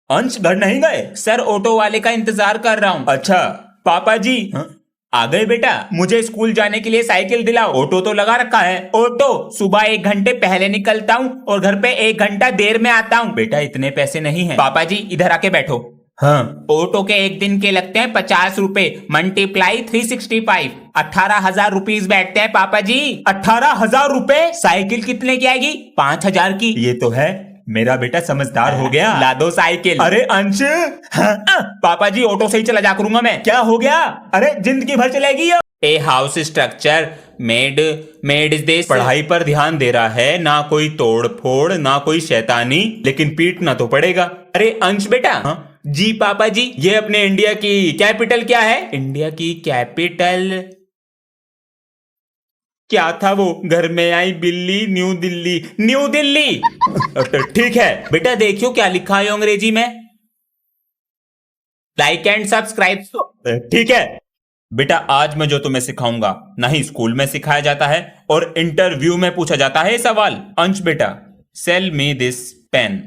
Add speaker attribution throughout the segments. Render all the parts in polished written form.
Speaker 1: अंश घर नहीं गए?
Speaker 2: सर ऑटो वाले का इंतजार कर रहा हूँ।
Speaker 1: अच्छा पापा जी।
Speaker 2: आ गए बेटा? मुझे स्कूल जाने के लिए साइकिल दिलाओ। ऑटो तो लगा रखा है। ऑटो सुबह 1 घंटे पहले निकलता हूँ और घर पे 1 घंटा देर में आता हूँ। बेटा इतने पैसे नहीं है। पापा जी इधर आके बैठो।
Speaker 1: हाँ
Speaker 2: ऑटो के एक दिन के लगते हैं 50 रुपए, मल्टीप्लाई 365, 18,000 रुपीज बैठते हैं पापा जी।
Speaker 1: 18,000 रुपए?
Speaker 2: साइकिल कितने की आएगी? 5,000 की।
Speaker 1: ये तो है, मेरा बेटा समझदार हो गया।
Speaker 2: ला दो साइकिल।
Speaker 1: अरे अंश। हाँ,
Speaker 2: पापा जी ऑटो से ही चला जा करूंगा मैं।
Speaker 1: क्या हो गया? अरे जिंदगी भर चलेगी ये।
Speaker 2: A house structure made is this.
Speaker 1: पढ़ाई पर ध्यान दे रहा है, ना कोई तोड़ फोड़ ना कोई शैतानी, लेकिन पीटना तो पड़ेगा।
Speaker 2: अरे अंश बेटा।
Speaker 1: हाँ?
Speaker 2: जी पापा जी।
Speaker 1: ये अपने इंडिया की कैपिटल क्या है?
Speaker 2: इंडिया की कैपिटल
Speaker 1: क्या था वो? घर में आई बिल्ली, न्यू दिल्ली।
Speaker 2: न्यू दिल्ली।
Speaker 1: ठीक है
Speaker 2: बेटा देखियो क्या लिखा है अंग्रेजी में। Like and subscribe.
Speaker 1: ठीक है बेटा, आज मैं जो तुम्हें सिखाऊंगा नहीं स्कूल में सिखाया जाता है और इंटरव्यू में पूछा जाता है सवाल। अंश बेटा, सेल मी दिस पेन।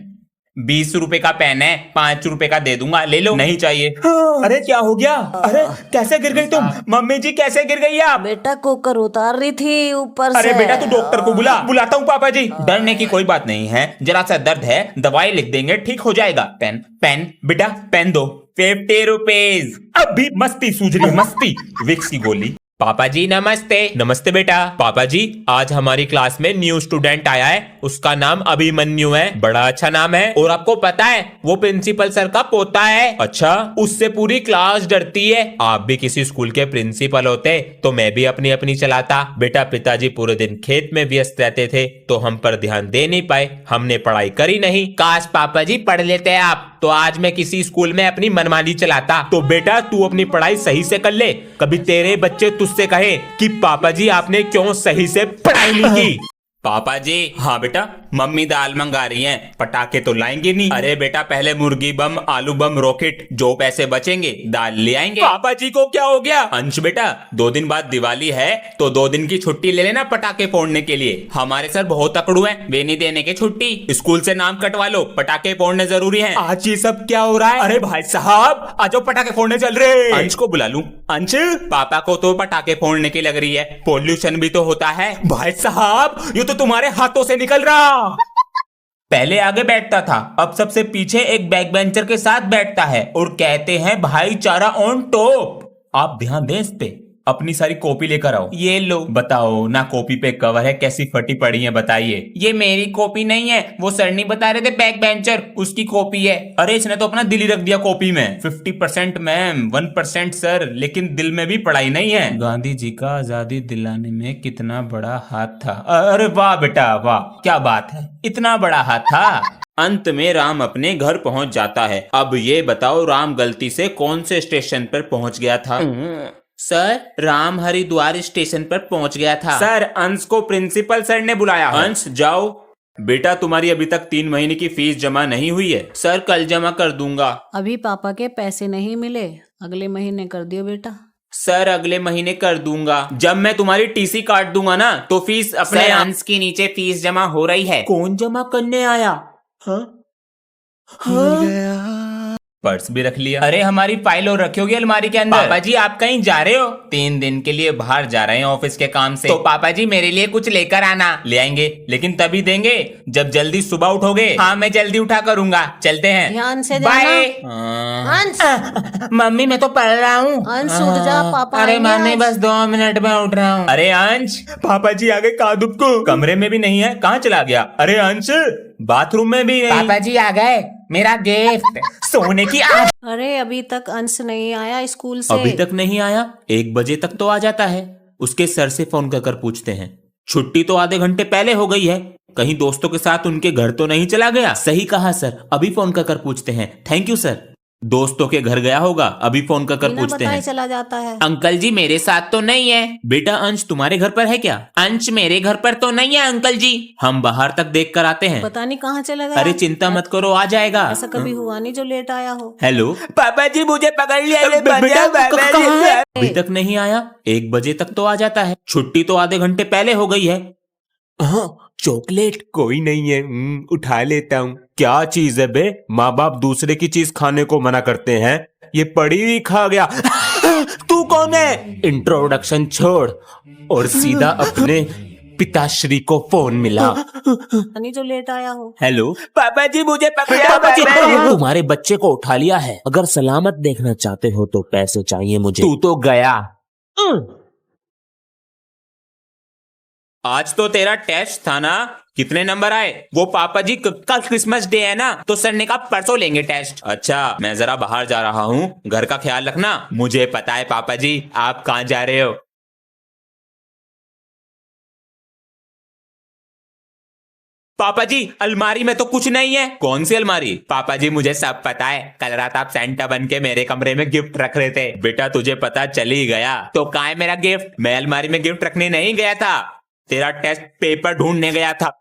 Speaker 2: 20 रुपए का पेन है, 5 रुपए का दे दूंगा, ले लो।
Speaker 1: नहीं चाहिए। अरे क्या हो गया? अरे कैसे गिर गई तुम? मम्मी जी कैसे गिर गई आप?
Speaker 3: बेटा कुकर उतार रही थी ऊपर से।
Speaker 1: अरे बेटा तू डॉक्टर को बुलाता हूँ पापा जी।
Speaker 2: डरने की कोई बात नहीं है, जरा सा दर्द है, दवाई लिख देंगे, ठीक हो जाएगा। पेन पेन बेटा पेन दो। 50 रुपीज।
Speaker 1: अब भी मस्ती सूझ रही है, मस्ती। विक्स की गोली।
Speaker 2: पापा जी नमस्ते।
Speaker 1: नमस्ते बेटा।
Speaker 2: पापा जी आज हमारी क्लास में न्यू स्टूडेंट आया है, उसका नाम अभिमन्यु है। बड़ा अच्छा नाम है और आपको पता है वो प्रिंसिपल सर का पोता है।
Speaker 1: अच्छा?
Speaker 2: उससे पूरी क्लास डरती है। आप भी किसी स्कूल के प्रिंसिपल होते तो मैं भी अपनी अपनी चलाता।
Speaker 1: बेटा पिताजी पूरे दिन खेत में व्यस्त रहते थे तो हम पर ध्यान दे नहीं पाए, हमने पढ़ाई करी नहीं।
Speaker 2: काश पापा जी पढ़ लेते आप तो आज मैं किसी स्कूल में अपनी मनमानी चलाता।
Speaker 1: तो बेटा तू अपनी पढ़ाई सही से कर ले, कभी तेरे बच्चे तुझसे कहे कि पापा जी आपने क्यों सही से पढ़ाई नहीं की।
Speaker 2: पापा जी।
Speaker 1: हाँ बेटा?
Speaker 2: मम्मी दाल मंगा रही हैं।
Speaker 1: पटाखे तो लाएंगे नहीं।
Speaker 2: अरे बेटा पहले मुर्गी बम, आलू बम, रॉकेट, जो पैसे बचेंगे दाल ले आएंगे।
Speaker 1: पापा जी को क्या हो गया?
Speaker 2: अंश बेटा 2 दिन बाद दिवाली है तो 2 दिन की छुट्टी ले लेना पटाखे फोड़ने के लिए। हमारे सर बहुत तकड़ू हैं, वे नहीं देने के छुट्टी। स्कूल से नाम कटवा लो, पटाखे फोड़ने जरूरी हैं।
Speaker 1: आज ये सब क्या हो रहा है? अरे भाई साहब आज पटाखे फोड़ने चल रहे।
Speaker 2: अंश को बुला लूं?
Speaker 1: अंश
Speaker 2: पापा को तो पटाखे फोड़ने की लग रही है, पोल्यूशन भी तो होता है।
Speaker 1: भाई साहब ये तो तुम्हारे हाथों से निकल रहा।
Speaker 2: पहले आगे बैठता था, अब सबसे पीछे एक बैक बेंचर के साथ बैठता है और कहते हैं भाईचारा ऑन टॉप।
Speaker 1: आप ध्यान दें इस पे। अपनी सारी कॉपी लेकर आओ।
Speaker 2: ये लो।
Speaker 1: बताओ ना, कॉपी पे कवर है, कैसी फटी पड़ी है बताइए।
Speaker 2: ये मेरी कॉपी नहीं है, वो सर नहीं बता रहे थे बैक बेंचर, उसकी कॉपी है।
Speaker 1: अरे इसने तो अपना दिल ही रख दिया कॉपी में। 50% मैम, 1% सर, लेकिन दिल में भी पढ़ाई नहीं है।
Speaker 2: गांधी जी का आजादी दिलाने में कितना बड़ा हाथ था।
Speaker 1: अरे वाह बेटा वाह, क्या बात है, इतना बड़ा हाथ था।
Speaker 2: अंत में राम अपने घर पहुंच जाता है। अब ये बताओ राम गलती से कौन से स्टेशन पर पहुंच गया था? सर राम हरिद्वार स्टेशन पर पहुंच गया था।
Speaker 1: सर अंश को प्रिंसिपल सर ने बुलाया है।
Speaker 2: अंश जाओ।
Speaker 1: बेटा तुम्हारी अभी तक 3 महीने की फीस जमा नहीं हुई है।
Speaker 2: सर कल जमा कर दूंगा।
Speaker 3: अभी पापा के पैसे नहीं मिले, अगले महीने कर दियो बेटा।
Speaker 2: सर अगले महीने कर दूंगा।
Speaker 1: जब मैं तुम्हारी टीसी काट दूंगा ना तो फीस अपने
Speaker 2: सर अंश के नीचे फीस जमा हो रही है।
Speaker 1: कौन जमा करने आया? हाँ? पर्स भी रख लिया।
Speaker 2: अरे हमारी फाइल और रखी होगी अलमारी के अंदर। पापा जी आप कहीं जा रहे हो? 3 दिन के लिए बाहर जा रहे हैं ऑफिस के काम से। तो पापा जी मेरे लिए कुछ लेकर आना।
Speaker 1: ले आएंगे, लेकिन तभी देंगे जब जल्दी सुबह उठोगे।
Speaker 2: हाँ मैं जल्दी उठा करूंगा। चलते हैं,
Speaker 3: ध्यान से
Speaker 2: बाय।
Speaker 3: अंश
Speaker 2: मम्मी मैं तो पढ़ रहा हूँ।
Speaker 3: अंश उठ जा, पापा
Speaker 2: अरे
Speaker 3: आएंगे
Speaker 2: मम्मी
Speaker 3: आज।
Speaker 2: बस 2 मिनट में उठ रहा हूँ।
Speaker 1: अरे अंश, पापा जी आगे कादुब को कमरे में भी नहीं है, कहाँ चला गया? अरे अंश बाथरूम में भी नहीं।
Speaker 2: पापा जी आ गए, मेरा गिफ्ट सोने की
Speaker 3: अरे अभी तक अंश नहीं आया स्कूल से।
Speaker 1: अभी तक नहीं आया? 1 बजे तक तो आ जाता है। उसके सर से फोन कर पूछते हैं। छुट्टी तो आधे घंटे पहले हो गई है, कहीं दोस्तों के साथ उनके घर तो नहीं चला गया? सही कहा सर, अभी फोन कर पूछते हैं। Thank you sir. दोस्तों के घर गया होगा, अभी फोन कर
Speaker 3: बिना
Speaker 1: पूछते
Speaker 3: बताए
Speaker 1: हैं।
Speaker 3: चला जाता है।
Speaker 2: अंकल जी मेरे साथ तो नहीं है।
Speaker 1: बेटा अंश तुम्हारे घर पर है क्या?
Speaker 2: अंश मेरे घर पर तो नहीं है अंकल जी।
Speaker 1: हम बाहर तक देख कर आते हैं।
Speaker 3: पता नहीं कहाँ चला गया।
Speaker 1: अरे चिंता मत करो, आ जाएगा।
Speaker 3: ऐसा कभी हुआ नहीं जो लेट आया हो।
Speaker 1: हेलो
Speaker 2: पापा जी मुझे पकड़ लिया।
Speaker 1: बेटा कहाँ है? अभी तक नहीं आया? 1 बजे तक तो आ जाता है। छुट्टी तो आधे घंटे पहले हो गई है।
Speaker 4: हाँ चॉकलेट कोई नहीं है, उठा लेता हूँ। क्या चीज है बे? माँ बाप दूसरे की चीज खाने को मना करते हैं, ये पड़ी हुई खा गया। तू कौन है? इंट्रोडक्शन छोड़ और सीधा अपने पिताश्री को फोन मिला।
Speaker 3: नहीं जो लेट आया हो।
Speaker 4: हेलो
Speaker 2: पापा जी मुझे पकड़ा।
Speaker 4: पापा जी,
Speaker 2: पापा जी।
Speaker 4: तुम्हारे बच्चे को उठा लिया है। अगर सलामत देखना चाहते हो तो पैसे चाहिए मुझे।
Speaker 2: तू तो गया।
Speaker 1: आज तो तेरा टेस्ट था ना, कितने नंबर आए? वो पापा जी कल क्रिसमस डे है ना, तो सर ने कहा परसों लेंगे टेस्ट। अच्छा, मैं जरा बाहर जा रहा हूँ, घर का ख्याल रखना। मुझे पता है पापा जी आप कहाँ जा रहे हो। पापा जी अलमारी में तो कुछ नहीं है। कौन सी अलमारी? पापा जी मुझे सब पता है, कल रात आप सेंटा बन के मेरे कमरे में गिफ्ट रख रहे थे। बेटा तुझे पता चल ही गया तो कहाँ है मेरा गिफ्ट? मैं अलमारी में गिफ्ट रखने नहीं गया था, तेरा टेस्ट पेपर ढूंढने गया था।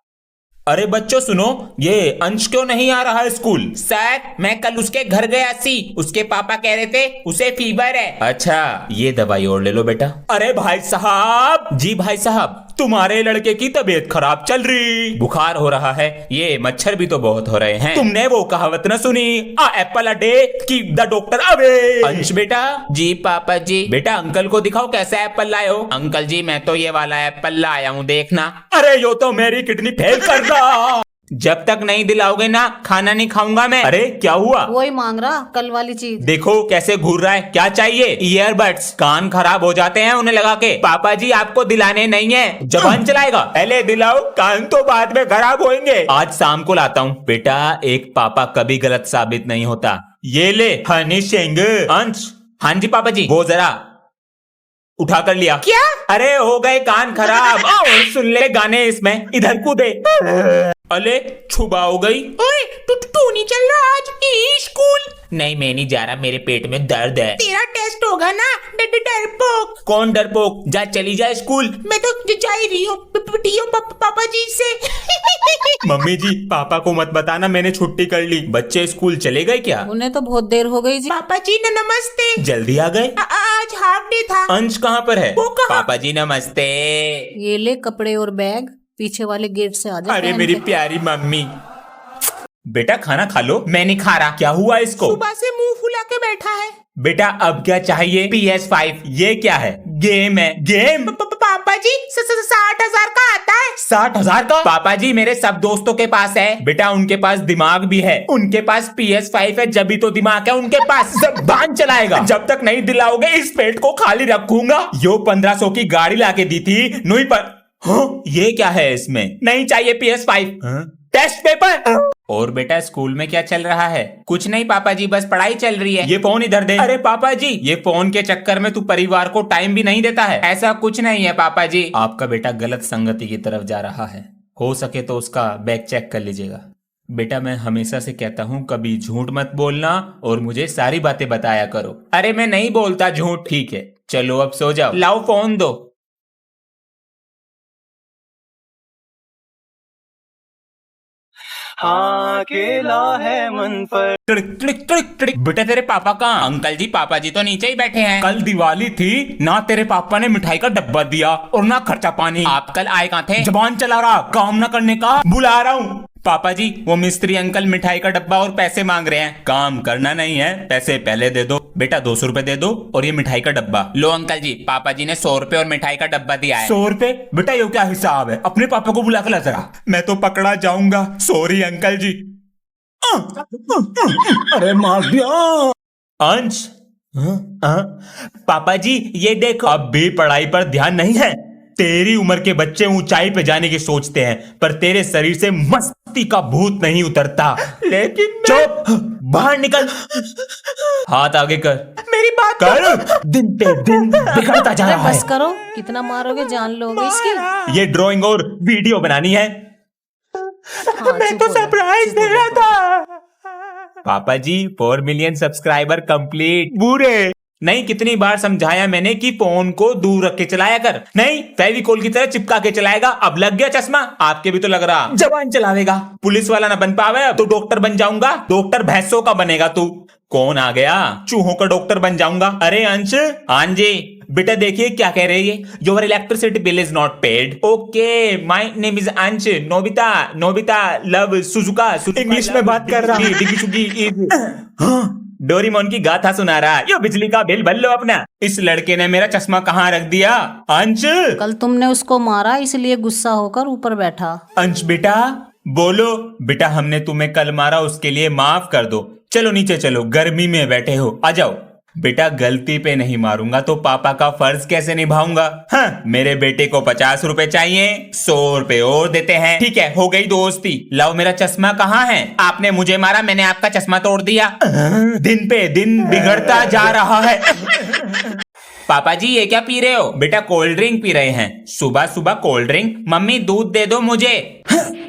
Speaker 1: अरे बच्चों सुनो, ये अंश क्यों नहीं आ रहा है स्कूल?
Speaker 2: सर मैं कल उसके घर गया सी, उसके पापा कह रहे थे उसे फीवर है।
Speaker 1: अच्छा, ये दवाई और ले लो बेटा।
Speaker 2: अरे भाई साहब,
Speaker 1: जी भाई साहब।
Speaker 2: तुम्हारे लड़के की तबीयत खराब चल रही।
Speaker 1: बुखार हो रहा है, ये मच्छर भी तो बहुत हो रहे हैं।
Speaker 2: तुमने वो कहावत न सुनी, a apple a day keep the doctor away.
Speaker 1: Ansh बेटा।
Speaker 2: जी पापा जी।
Speaker 1: बेटा अंकल को दिखाओ कैसा एप्पल लाए हो। अंकल जी मैं तो ये वाला एप्पल लाया हूँ, देखना।
Speaker 2: अरे यो तो मेरी किडनी फेल कर रहा।
Speaker 1: जब तक नहीं दिलाओगे ना खाना नहीं खाऊंगा मैं। अरे क्या हुआ?
Speaker 3: वही मांग रहा कल वाली चीज।
Speaker 1: देखो कैसे घूर रहा है। क्या चाहिए? ईयरबड्स। कान खराब हो जाते हैं उन्हें लगा के। पापा जी आपको दिलाने नहीं है, जबान चलाएगा।
Speaker 2: पहले दिलाओ, कान तो बाद में खराब होंगे।
Speaker 1: आज शाम को लाता हूँ। बेटा एक पापा कभी गलत साबित नहीं होता।
Speaker 2: ये ले हनी सिंह।
Speaker 1: अंश। हाँ जी पापा जी। वो जरा उठा कर लिया।
Speaker 2: क्या? अरे हो गए कान खराब। और सुन ले गाने इसमें, इधर कूदे।
Speaker 1: अले छुबा हो गई।
Speaker 2: ओए तू नहीं चल रहा आज स्कूल?
Speaker 1: नहीं मैं नहीं जा रहा, मेरे पेट में दर्द है।
Speaker 2: तेरा टेस्ट होगा ना, डरपोक।
Speaker 1: कौन डरपोक? जा चली जा स्कूल।
Speaker 2: मैं तो जा ही रही हूँ पापा जी से।
Speaker 1: मम्मी जी पापा को मत बताना मैंने छुट्टी कर ली। बच्चे स्कूल चले गए क्या?
Speaker 3: उन्हें तो बहुत देर हो गई जी।
Speaker 2: पापा जी नमस्ते।
Speaker 1: जल्दी आ गए?
Speaker 2: आज हाफ डे था।
Speaker 1: अंश कहाँ पर है?
Speaker 2: वो कहाँ?
Speaker 1: पापा जी नमस्ते।
Speaker 3: ये ले कपड़े और बैग, पीछे वाले गेट से आ जा।
Speaker 1: अरे
Speaker 3: पहन
Speaker 1: मेरी
Speaker 3: के।
Speaker 1: प्यारी मम्मी। बेटा खाना खा लो। मैं नहीं खा रहा। क्या हुआ इसको?
Speaker 2: सुबह से मुंह फुला के बैठा है।
Speaker 1: बेटा अब क्या चाहिए? PS5। ये क्या है? गेम है। गेम?
Speaker 2: पापा जी 60,000 का आता है।
Speaker 1: 60,000 का? पापा जी मेरे सब दोस्तों के पास है। बेटा उनके पास दिमाग भी है, उनके पास PS5 है, जब भी तो दिमाग है उनके पास। जबान चलाएगा। जब तक नहीं दिलाओगे इस पेट को खाली रखूंगा। यो 1500 की गाड़ी लाके दी थी नुई पर। हाँ, ये क्या है इसमें? नहीं चाहिए PS5। Test paper. और बेटा स्कूल में क्या चल रहा है? कुछ नहीं पापा जी, बस पढ़ाई चल रही है। ये फोन इधर दे। अरे पापा जी ये फोन के चक्कर में तू परिवार को टाइम भी नहीं देता है। ऐसा कुछ नहीं है पापा जी। आपका बेटा गलत संगति की तरफ जा रहा है, हो सके तो उसका बैग चेक कर लीजिएगा। बेटा मैं हमेशा से कहता हूँ कभी झूठ मत बोलना और मुझे सारी बातें बताया करो। अरे मैं नहीं बोलता झूठ। ठीक है चलो अब सो जाओ। लाओ फोन दो।
Speaker 5: अकेला है मन पर।
Speaker 1: बेटा तेरे पापा कहाँ? अंकल जी पापा जी तो नीचे ही बैठे हैं। कल दिवाली थी ना, तेरे पापा ने मिठाई का डब्बा दिया और ना खर्चा पानी। आप कल आए कहाँ थे? जबान चला रहा, काम ना करने का। बुला रहा हूँ। पापा जी वो मिस्त्री अंकल मिठाई का डब्बा और पैसे मांग रहे हैं। काम करना नहीं है, पैसे पहले दे दो। बेटा 200 रुपए दे दो और ये मिठाई का डब्बा लो। अंकल जी पापा जी ने 100 रुपए और मिठाई का डब्बा दिया है। 100 रुपए? बेटा ये क्या हिसाब है? अपने पापा को बुला कर ला जरा। मैं तो पकड़ा जाऊंगा। सॉरी अंकल जी।
Speaker 2: अरे मार दिया।
Speaker 1: अंश। पापा जी ये देखो, अब भी पढ़ाई पर ध्यान नहीं है। तेरी उम्र के बच्चे ऊंचाई पे जाने की सोचते हैं पर तेरे शरीर से मस्ती का भूत नहीं उतरता।
Speaker 2: लेकिन
Speaker 1: चुप, बाहर निकल। हाथ आगे कर।
Speaker 2: मेरी बात
Speaker 1: कर। दिन पे दिन बिगड़ता जा
Speaker 3: अरे
Speaker 1: रहा
Speaker 3: बस
Speaker 1: है।
Speaker 3: करो, कितना मारोगे जान लोगे इसकी।
Speaker 1: ये ड्राइंग और वीडियो बनानी है।
Speaker 3: हाँ,
Speaker 2: मैं
Speaker 3: चुप
Speaker 2: तो
Speaker 3: हो जा,
Speaker 2: सरप्राइज
Speaker 3: चुप हो
Speaker 2: दे रहा
Speaker 3: जा।
Speaker 2: था।
Speaker 1: पापा जी 4 मिलियन सब्सक्राइबर कंप्लीट। बुरे नहीं, कितनी बार समझाया मैंने कि फोन को दूर रख के चलाया कर। नहीं, फेविकोल की तरह चिपका के चलाएगा। अब लग गया चश्मा। आपके भी तो लग रहा। जबान चलावेगा। पुलिस वाला ना बन पावे अब तो डॉक्टर बन जाऊंगा। डॉक्टर भैंसों का बनेगा तू। कौन आ गया? चूहों का डॉक्टर बन जाऊंगा। अरे अंश। हाँ जी।
Speaker 2: बेटा देखिए क्या कह रही है, your electricity bill is not paid. Okay, my name is Ansh, Nobita Nobita love Suzuka. English में बात कर रहा है। डोरीमोन की गाथा सुना रहा, यो बिजली का बिल भर लो अपना। इस लड़के ने मेरा चश्मा कहाँ रख दिया? अंश,
Speaker 3: कल तुमने उसको मारा इसलिए गुस्सा होकर ऊपर बैठा।
Speaker 2: अंश बेटा बोलो। बेटा हमने तुम्हें कल मारा, उसके लिए माफ कर दो। चलो नीचे चलो, गर्मी में बैठे हो, आ जाओ। बेटा गलती पे नहीं मारूंगा तो पापा का फर्ज कैसे निभाऊंगा? हाँ, मेरे बेटे को 50 रुपए चाहिए, 100 रुपए और देते हैं। ठीक है, हो गई दोस्ती। लाओ मेरा चश्मा कहाँ है? आपने मुझे मारा, मैंने आपका चश्मा तोड़ दिया। दिन पे दिन बिगड़ता जा रहा है। पापा जी ये क्या पी रहे हो? बेटा कोल्ड ड्रिंक पी रहे हैं। सुबह सुबह कोल्ड ड्रिंक? मम्मी दूध दे दो मुझे।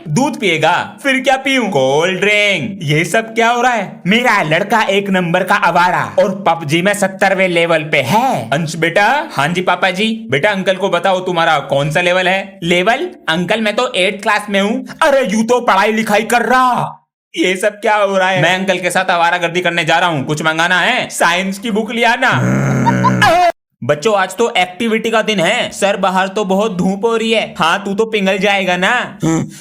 Speaker 2: दूध पिएगा? फिर क्या पीऊं? Cold drink. ये सब क्या हो रहा है? मेरा लड़का 1 नंबर का आवारा और पबजी में 70वें लेवल पे है। अंश बेटा। हाँ जी पापा जी। बेटा अंकल को बताओ तुम्हारा कौन सा लेवल है? लेवल? अंकल मैं तो 8th क्लास में हूँ। अरे यूं तो पढ़ाई लिखाई कर रहा। ये सब क्या हो रहा है? मैं अंकल के साथ आवारागर्दी करने जा रहा हूँ। कुछ मंगाना है? साइंस की बुक लिया ना। बच्चों आज तो एक्टिविटी का दिन है। सर बाहर तो बहुत धूप हो रही है। हाँ तू तो पिघल जाएगा ना।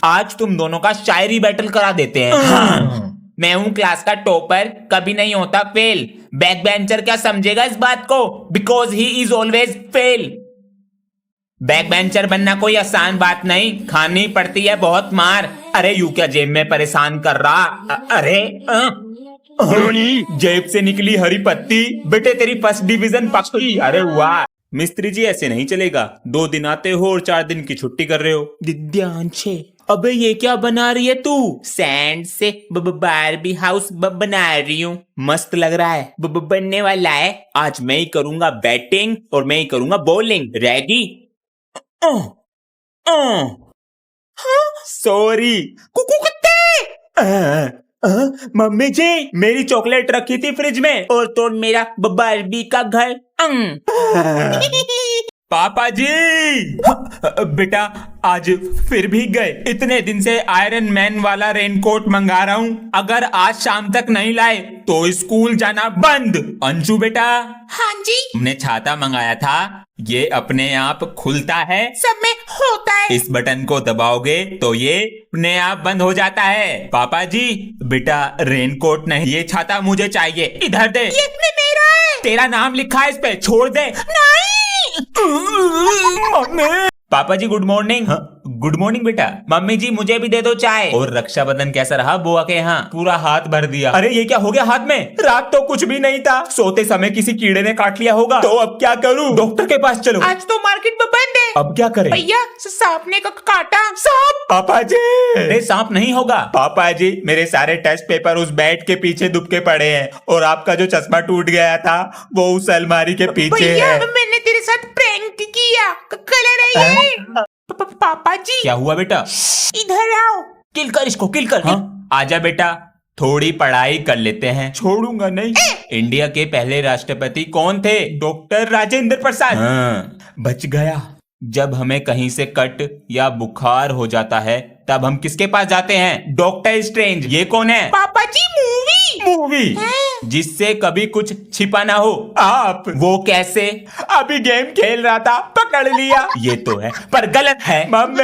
Speaker 2: आज तुम दोनों का शायरी बैटल करा देते हैं। हाँ। मैं हूँ क्लास का टॉपर, कभी नहीं होता फेल। बैक बेंचर क्या समझेगा इस बात को? Because he is always fail. Back bencher बनना कोई आसान बात नहीं, खानी पड़ती है बहुत मार। अरे यू क्या जेब में परेशान कर रहा? अरे जेब से निकली हरी पत्ती। बेटे तेरी फर्स्ट डिवीजन पक्की। अरे वाह मिस्त्री जी ऐसे नहीं चलेगा। 2 दिन आते हो और 4 दिन की छुट्टी कर रहे हो। दिव्यांशे अबे ये क्या बना रही है तू? सैंड से बारबी हाउस बना रही हूँ। मस्त लग रहा है। बनने वाला है। आज मैं ही करूंगा बैटिंग और मैं ही करूंगा बॉलिंग। रेडी? सॉरी कुत्ते। मम्मी जी मेरी चॉकलेट रखी थी फ्रिज में और तो मेरा बारबी का घर। पापा जी बेटा आज फिर भी गए। इतने दिन से आयरन मैन वाला रेनकोट मंगा रहा हूँ, अगर आज शाम तक नहीं लाए तो स्कूल जाना बंद। अंशु बेटा। हाँ जी। हमने छाता मंगाया था, ये अपने आप खुलता है, सब में होता है। इस बटन को दबाओगे तो ये अपने आप बंद हो जाता है। पापा जी बेटा रेनकोट नहीं, ये छाता मुझे चाहिए। इधर दे। ये मेरा है। तेरा नाम लिखा है इस पे, छोड़ दे। नहीं। पापा जी गुड मॉर्निंग। गुड मॉर्निंग बेटा। मम्मी जी मुझे भी दे दो चाय। और रक्षाबंधन कैसा रहा बुआ के यहाँ? पूरा हाथ भर दिया। अरे ये क्या हो गया हाथ में? रात तो कुछ भी नहीं था, सोते समय किसी कीड़े ने काट लिया होगा। तो अब क्या करूँ? डॉक्टर के पास चलो। आज तो मार्केट में बंद है। अब क्या करें? भैया सांप ने काटा। सांप? पापा जी अरे सांप नहीं होगा। पापा जी मेरे सारे टेस्ट पेपर उस बेड के पीछे दुबके पड़े हैं और आपका जो चश्मा टूट गया था वो उस अलमारी के पीछे है। मैंने तेरे साथ प्रैंक किया। कलर है। पापा जी क्या हुआ बेटा? इधर आओ। किल कर इसको, किल कर। हाँ? आजा बेटा थोड़ी पढ़ाई कर लेते हैं। छोड़ूंगा नहीं। इंडिया के पहले राष्ट्रपति कौन थे? डॉक्टर राजेंद्र प्रसाद। हाँ, बच गया। जब हमें कहीं से कट या बुखार हो जाता है तब हम किसके पास जाते हैं? Doctor strange. ये कौन है? पापा जी मूवी जिससे कभी कुछ छिपा ना हो। आप? वो कैसे? अभी गेम खेल रहा था, पकड़ लिया। ये तो है पर गलत है। मम्मी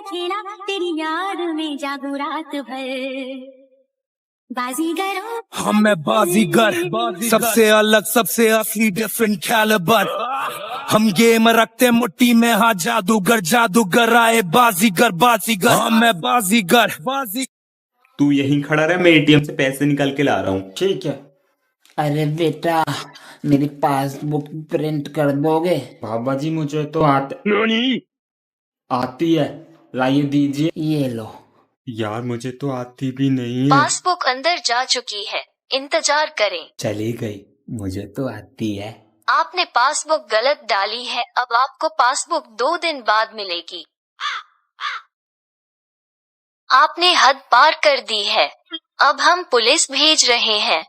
Speaker 6: खेला तेरी याद में जागू रात भर। बाजीगर
Speaker 7: हम मैं बाजीगर, सबसे अलग सबसे असली डिफरेंट कैलिबर। हम गेम रखते मुट्ठी में, हाँ जादूगर जादूगर आए बाजीगर बाजीगर। हम मैं बाजीगर
Speaker 2: तू यहीं खड़ा रहे, मैं एटीएम से पैसे निकाल के ला रहा हूँ। ठीक है।
Speaker 8: अरे बेटा मेरी पासबुक प्रिंट कर दोगे?
Speaker 2: बाबा जी मुझे तो आती है, लाइए दीजिए।
Speaker 8: ये लो।
Speaker 2: यार मुझे तो आती भी नहीं है।
Speaker 6: पासबुक अंदर जा चुकी है, इंतजार करें।
Speaker 2: चली गई। मुझे तो आती है।
Speaker 6: आपने पासबुक गलत डाली है, अब आपको पासबुक 2 दिन बाद मिलेगी। आपने हद पार कर दी है, अब हम पुलिस भेज रहे हैं।